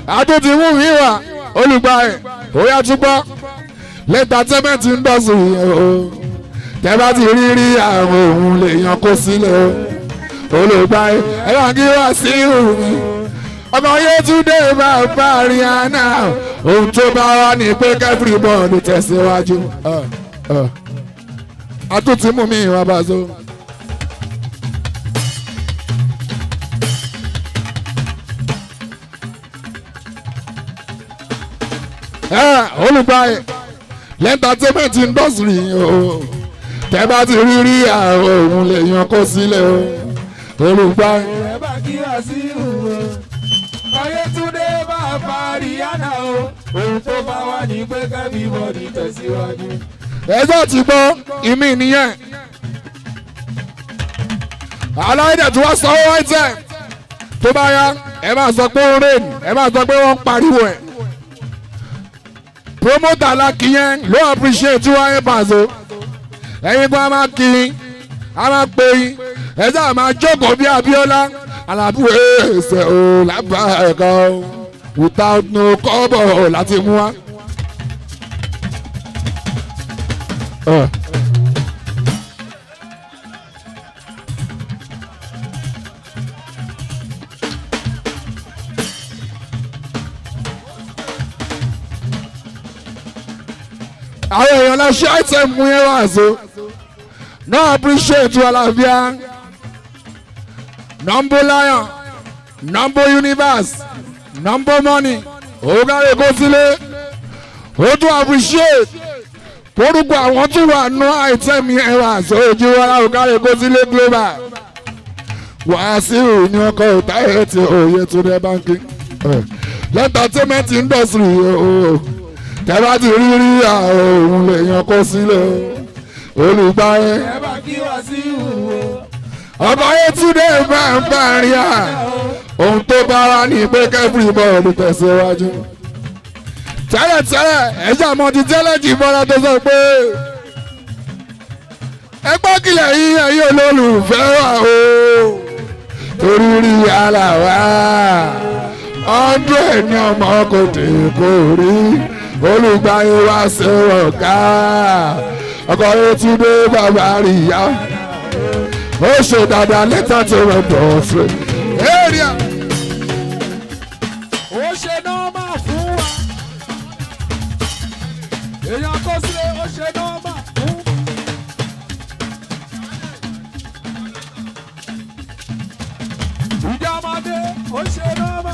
Adó ti mú mi wá olùgbà ẹ̀ òyà túbọ̀ lẹ́tà tẹ́mẹ̀tì ń dọ̀sùn o tẹ́ bá ti rí àwọn òun lè yan kó sílẹ̀ o olùgbà ẹ̀ ẹ̀rọ kí wá sí òun ọmọ Yétúndé máa bá Rihanna ohun tó bá wà ní pé kẹ́fìrì bọ́ọ̀lù tẹ̀síwájú Adó ti mú mi wá bá so. Olùgbàyè lẹ́ńtàtẹ́mẹ̀tì ń dọ̀sùrì o tẹ́ bá ti rí àwọn òun lè yan kó sílẹ̀ o olùgbàyè. ẹ bá kí wá sí ìhùwò Yétúndé máa bá Rihanna o ohun tó bá wà ní pé kẹ́bí bọ́ọ̀dì tẹ̀síwájú. ẹjọ́ ti gbọ́ ìmí nìyẹn aláìdẹ̀ tí wọ́n sọ ọ́ ẹ̀jẹ̀ tó bá yá ẹ máa sọ pé ó rèé ẹ máa sọ pé wọ́n ń pariwo ẹ̀. Promoter alákìyẹn ló appreciate wáyé pàṣẹ ẹ̀yin kan a máa kí a máa pè yín ẹ̀jẹ̀ a máa jókòó bí Abíọ́lá Alábí ẹsẹ̀ o lábà ẹ̀kọ́ without no kọ́bọ̀ láti mú wa. àwọn èèyàn lọ ṣe item mú yẹn wá so no appreciate Àlàáfíà number lion number universe number money ògàrè kó sílé ó tún appreciate orúkọ àwọn tó wà nù item yẹn wá so ojú wàrà ògàrè kó sílé global Wàsíù ní ọkọ̀ òtáyé tí òye tó rẹ báńkì l'entertainment industry o tẹ́lá ti rí àwọn òun lè yan kó sílẹ̀ olùgbàyè. ẹ bá kí wá sí ìhùwò ọkọ̀ Yétúndé máa ń bá rí à ohun tó bá wà ní pé kẹ́fìrì bọ́ọ̀lù tẹ̀síwájú. tẹ́lẹ̀ ẹ̀jẹ̀ àmọ́ ti tẹ́lẹ̀ jì bọ́lá tó sọ pé ẹgbẹ́ kìlẹ̀ yìí ẹ̀yìn olólùfẹ́ wà o torí rí àlàwà ọdún ẹ̀ ní ọmọ kò tè kó rí olùgbàyè wá sọ̀rọ̀ ká ọkọ̀ Yétúndé bàbá rí ya ó ṣe dáadáa lẹ́tà tó rẹ̀ bọ̀ ṣe. ó ṣe nọ́ọ̀mà fún wa èèyàn kó sílé ó ṣe nọ́ọ̀mà fún. ìjà ọmọdé ó ṣe nọ́ọ̀mà.